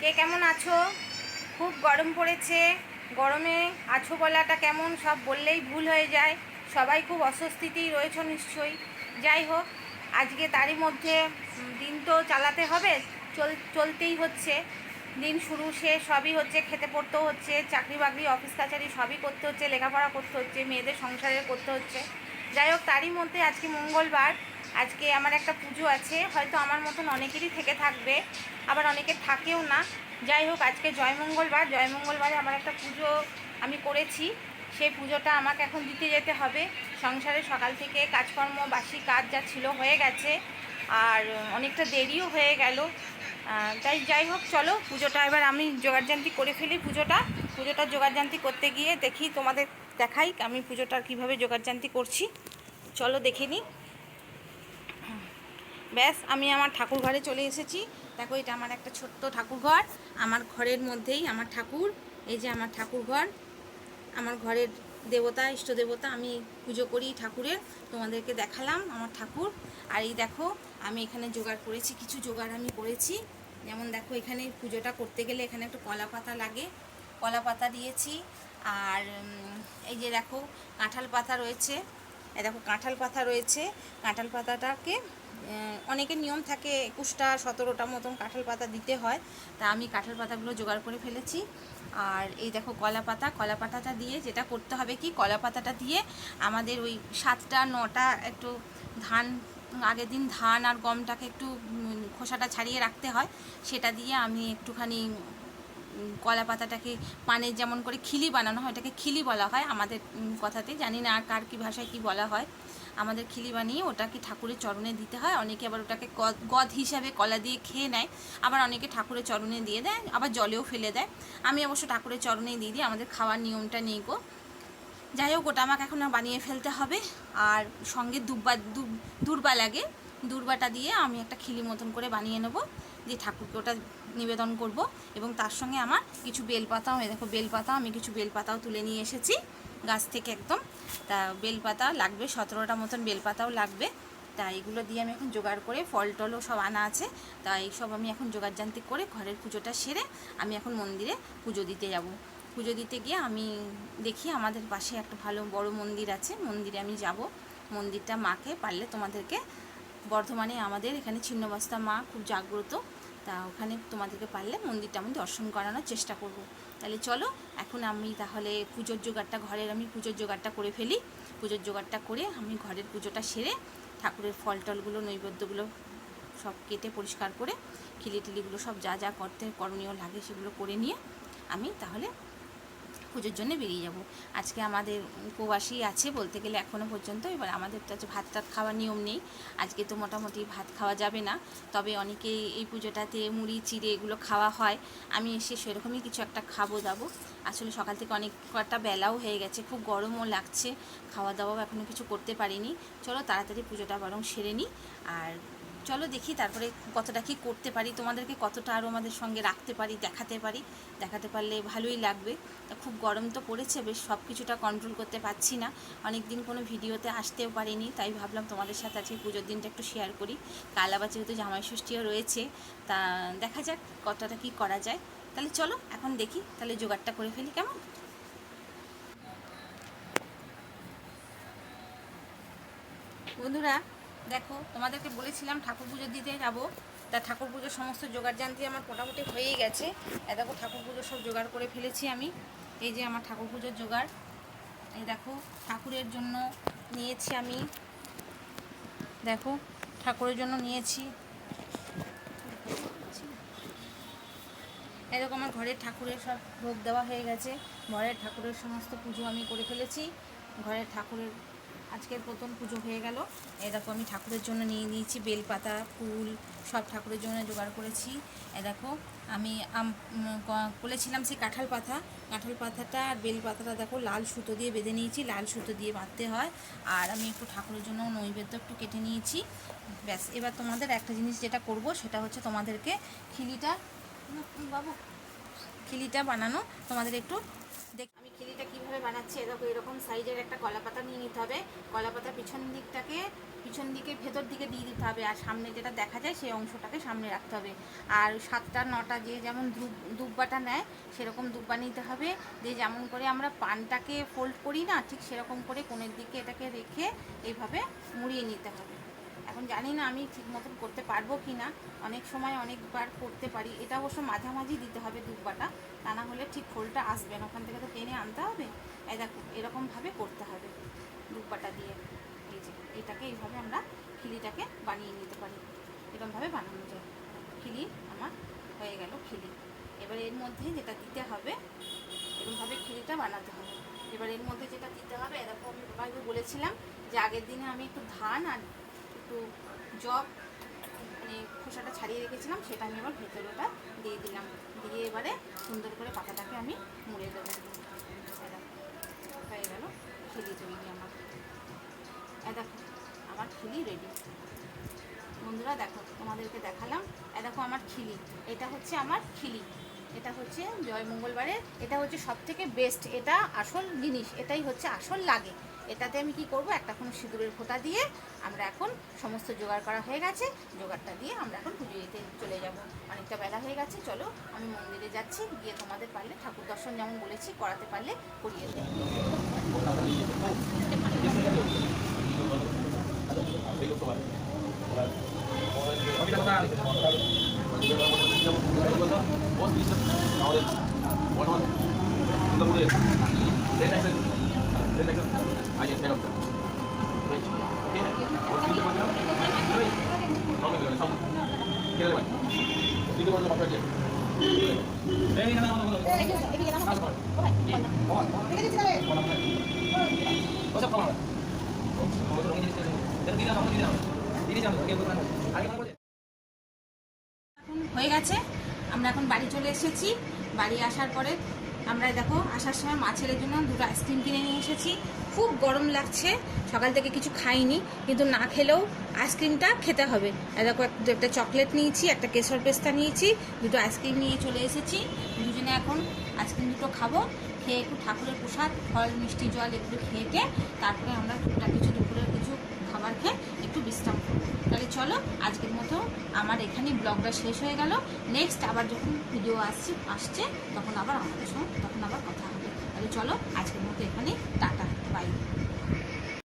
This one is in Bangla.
কে কেমন আছো? খুব গরম পড়েছে। গরমে আছো বলাটা কেমন সব বললেই ভুল হয়ে যায়। সবাই খুব অস্বস্তিতেই রয়েছো নিশ্চয়ই। যাই হোক, আজকে তারই মধ্যে দিন তো চালাতে হবে, চলতেই হচ্ছে। দিন শুরু শেষ সবই হচ্ছে, খেতে পড়তেও হচ্ছে, চাকরি বাকরি অফিস কাছারি সবই করতে হচ্ছে, লেখাপড়া করতে হচ্ছে, মেয়েদের সংসারে করতে হচ্ছে। যাই হোক, তারই মধ্যে আজকে মঙ্গলবার, আজকে আমার একটা পুজো আছে। হয়তো আমার মতন অনেকেরই থেকে থাকবে, আবার অনেকের থাকেও না। যাই হোক, আজকে জয়মঙ্গলবার, জয়মঙ্গলবারে আমার একটা পুজো আমি করেছি। সেই পুজোটা আমাকে এখন দিতে যেতে হবে। সংসারে সকাল থেকে কাজকর্ম, বাসি কাজ যা ছিল হয়ে গেছে, আর অনেকটা দেরিও হয়ে গেল। তাই যাই হোক, চলো পুজোটা এবার আমি জোগাড়জান্তি করে ফেলি। পুজোটার জোগাড়জান্তি করতে গিয়ে দেখি, তোমাদের দেখাই আমি পুজোটার কীভাবে জোগাড়জান্তি করছি। চলো দেখে নিই। ব্যাস, আমি আমার ঠাকুর ঘরে চলে এসেছি। দেখো, এটা আমার একটা ছোট্ট ঠাকুর ঘর। আমার ঘরের মধ্যেই আমার ঠাকুর। এই যে আমার ঠাকুর ঘর, আমার ঘরের দেবতা, ইষ্ট দেবতা। আমি পুজো করি ঠাকুরের, তোমাদেরকে দেখালাম আমার ঠাকুর। আর এই দেখো, আমি এখানে জোগাড় করেছি, কিছু জোগাড় আমি করেছি। যেমন দেখো, এখানে পুজোটা করতে গেলে এখানে একটু কলা পাতা লাগে, কলা পাতা দিয়েছি। আর এই যে দেখো, কাঁঠাল পাতা রয়েছে। এই দেখো, কাঁঠাল পাতা রয়েছে। কাঁঠাল পাতাটাকে অনেকের নিয়ম থাকে 21টা 17টা মতন কাঁঠাল পাতা দিতে হয়। তা আমি কাঁঠাল পাতাগুলো জোগাড় করে ফেলেছি। আর এই দেখো কলা পাতা, কলা পাতাটা দিয়ে যেটা করতে হবে কি, কলা পাতাটা দিয়ে আমাদের ওই 7টা 9টা একটু ধান, আগের দিন ধান আর গমটাকে একটু খোসাটা ছাড়িয়ে রাখতে হয়, সেটা দিয়ে আমি একটুখানি কলা পাতাটাকে পানের যেমন করে খিলি বানানো হয়, এটাকে খিলি বলা হয় আমাদের কথাতে, জানি না আর কার কী ভাষায় কী বলা হয়। আমাদের খিলি বানিয়ে ওটাকে ঠাকুরের চরণে দিতে হয়। অনেকে আবার ওটাকে গদ হিসাবে কলা দিয়ে খেয়ে নেয়, আবার অনেকে ঠাকুরের চরণে দিয়ে দেয়, আবার জলেও ফেলে দেয়। আমি অবশ্য ঠাকুরের চরণেই দিয়ে দিই, আমাদের খাওয়ার নিয়মটা নেই গো। যাই হোক, ওটা আমাকে এখন বানিয়ে ফেলতে হবে। আর সঙ্গে দূর্বা লাগে, দূর্বাটা দিয়ে আমি একটা খিলি মতন করে বানিয়ে নেব, দিয়ে ঠাকুরকে ওটা নিবেদন করব। এবং তার সঙ্গে আমার কিছু বেলপাতাও, দেখো বেলপাতা, আমি কিছু বেলপাতাও তুলে নিয়ে এসেছি গাছ থেকে একদম। তা বেলপাতা লাগবে, 17টা মতন বেলপাতাও লাগবে। তা এগুলো দিয়ে আমি এখন জোগাড় করে, ফল টলও সব আনা আছে। তা এইসব আমি এখন জোগাড়যান্ত্রিক করে ঘরের পুজোটা সেরে আমি এখন মন্দিরে পুজো দিতে যাব। পুজো দিতে গিয়ে আমি দেখি আমাদের পাশে একটা ভালো বড় মন্দির আছে, মন্দিরে আমি যাব। মন্দিরটা মাকে পারলে তোমাদেরকে, বর্ধমানে আমাদের এখানে ছিন্নমস্তা মা খুব জাগ্রত, তা ওখানে তোমাদেরকে পারলে মন্দিরটা আমি দর্শন করানোর চেষ্টা করব। তাহলে চলো, এখন আমি তাহলে পুজোর জোগাড়টা, ঘরের আমি পুজোর জোগাড়টা করে ফেলি। পুজোর জোগাড়টা করে আমি ঘরের পুজোটা সেরে ঠাকুরের ফল টলগুলো, নৈবেদ্যগুলো সব কেটে পরিষ্কার করে, খিলি টিলিগুলো সব যা যা করণীয় লাগে সেগুলো করে নিয়ে আমি তাহলে পুজোর জন্য বেরিয়ে যাব। আজকে আমাদের উপবাসী আছে বলতে গেলে এখনও পর্যন্ত। এবার আমাদের তো আছে ভাত টাত খাওয়ার নিয়ম নেই, আজকে তো মোটামুটি ভাত খাওয়া যাবে না। তবে অনেকেই এই পুজোটাতে মুড়ি চিড়ে এগুলো খাওয়া হয়। আমি এসে সেরকমই কিছু একটা খাবো দাবো। আসলে সকাল থেকে অনেক কটা বেলাও হয়ে গেছে, খুব গরমও লাগছে, খাওয়া দাওয়াও এখনও কিছু করতে পারিনি। চলো তাড়াতাড়ি পুজোটা বরং সেরে নিই। আর চলো দেখি তারপরে কতটা কী করতে পারি, তোমাদেরকে কতটা আরও আমাদের সঙ্গে রাখতে পারি, দেখাতে পারলে ভালোই লাগবে। তা খুব গরম তো পড়েছে, বেশ সব কিছুটা কন্ট্রোল করতে পারছি না। অনেক দিন কোনো ভিডিওতে আসতেও পারিনি, তাই ভাবলাম তোমাদের সাথে আজকে পুজোর দিনটা একটু শেয়ার করি। কাল আবার যেহেতু জামাই ষষ্ঠীও রয়েছে, তা দেখা যাক কতটা কী করা যায়। তাহলে চলো এখন দেখি, তাহলে জোগাড়টা করে ফেলি কেমন। বন্ধুরা দেখো, তোমাদেরকে বলেছিলাম ঠাকুর পুজো দিতে যাব। তা ঠাকুর পুজোর সমস্ত জোগাড়যান্ত্রী আমার মোটামুটি হয়েই গেছে। দেখো, ঠাকুর পুজো সব জোগাড় করে ফেলেছি আমি। এই যে আমার ঠাকুর পুজোর জোগাড়। এই দেখো, ঠাকুরের জন্য নিয়েছি আমি, দেখো ঠাকুরের জন্য নিয়েছি। এরকম আমার ঘরের ঠাকুরের সব ভোগ দেওয়া হয়ে গেছে। ঘরের ঠাকুরের সমস্ত পুজো আমি করে ফেলেছি। ঘরের ঠাকুরের আজকের প্রথম পুজো হয়ে গেল। এরকম আমি ঠাকুরের জন্য নিয়ে নিয়েছি বেলপাতা, ফুল সব ঠাকুরের জন্য জোগাড় করেছি। দেখো, আমি বলেছিলাম সেই কাঁঠাল পাতাটা আর বেলপাতাটা দেখো লাল সুতো দিয়ে বেঁধে নিয়েছি, লাল সুতো দিয়ে বাঁধতে হয়। আর আমি একটু ঠাকুরের জন্য নৈবেদ্য একটু কেটে নিয়েছি। ব্যাস, এবার তোমাদের একটা জিনিস যেটা করব সেটা হচ্ছে তোমাদেরকে খিলিটা বানানো তোমাদের একটু আমি খিলিটা কীভাবে বানাচ্ছি। দেখো, এরকম সাইজের একটা কলা পাতা নিয়ে নিতে হবে। কলা পাতার পিছন পিছন দিকে ভেতর দিকে দিয়ে দিতে হবে, আর সামনে যেটা দেখা যায় সেই অংশটাকে সামনে রাখতে হবে। আর 7টা 9টা যে যেমন দুব্বাটা নেয় সেরকম দুব্বা নিতে হবে, দিয়ে যেমন করে আমরা পানটাকে ফোল্ড করি না, ঠিক সেরকম করে কোণের দিকে এটাকে রেখে এইভাবে মুড়িয়ে নিতে হবে। এখন জানি না আমি ঠিক মতন করতে পারবো কি না, অনেক সময় অনেকবার করতে পারি। এটা অবশ্য মাঝামাঝি দিতে হবে দুব্বাটা, তা না হলে ঠিক ফোলটা আসবে না, ওখান থেকে তো টেনে আনতে হবে। এই দেখো এরকমভাবে করতে হবে দুব্বাটা দিয়ে। এই যে এটাকে এইভাবে আমরা খিলিটাকে বানিয়ে নিতে পারি, এরকমভাবে বানানো যায়। খিলি আমার হয়ে গেল খিলি। এবার এর মধ্যে যেটা দিতে হবে, এরকমভাবে খিলিটা বানাতে হবে। এবার এর মধ্যে যেটা দিতে হবে, এরকম আমি বাবাকে বলেছিলাম যে আগের দিনে আমি একটু ধান আর একটু জব মানে খোসাটা ছাড়িয়ে রেখেছিলাম, সেটা আমি আবার ভেতরেটা দিয়ে দিলাম, দিয়ে এবারে সুন্দর করে পাতাটাকে আমি মুড়ে দেবো। হয়ে গেল খিলি তৈরি আমার। দেখো আমার খিলি রেডি। বন্ধুরা দেখো তোমাদেরকে দেখালাম, দেখো আমার খিলি, এটা হচ্ছে আমার খিলি, এটা হচ্ছে জয় মঙ্গলবারের, এটা হচ্ছে সবথেকে বেস্ট, এটা আসল জিনিস, এটাই হচ্ছে আসল লাগে। এটাতে আমি কি করব, একটা কোনো সিঁদুরের ফোঁটা দিয়ে আমরা এখন সমস্ত জোগাড় করা হয়ে গেছে, জোগাড়টা দিয়ে আমরা এখন পুজো দিতে চলে যাব। অনেকটা বেলা হয়ে গেছে, চলো আমি মন্দিরে যাচ্ছি, গিয়ে তোমাদের পারলে ঠাকুর দর্শন যেমন বলেছি করাতে পারলে করিয়ে দেব। হয়ে গেছে, আমরা এখন বাড়ি চলে এসেছি। বাড়ি আসার পরে আমরা দেখো আসার সময় মা ছেলের জন্য দুটো আইসক্রিম কিনে নিয়ে এসেছি। খুব গরম লাগছে, সকাল থেকে কিছু খাইনি, কিন্তু না খেলেও আইসক্রিমটা খেতে হবে। দেখো একটা চকলেট নিয়েছি, একটা কেশর পেস্তা নিয়েছি, দুটো আইসক্রিম নিয়ে চলে এসেছি। দুজনে এখন আইসক্রিম দুটো খাবো, খেয়ে একটু ঠাকুরের প্রসাদ ফল মিষ্টি জল একটু খেয়ে তারপরে আমরা টুকটাক কিছু দুপুরের কিছু খাবার খেয়ে একটু বিশ্রাম করবো। তাহলে চলো আজকের মতো আমার এখানেই ব্লগটা শেষ হয়ে গেল। নেক্সট আবার যখন ভিডিও আসছে তখন আবার আমাদের সঙ্গে তখন আবার কথা হবে। তাহলে চলো আজকের মতো এখানেই টাটা বাই।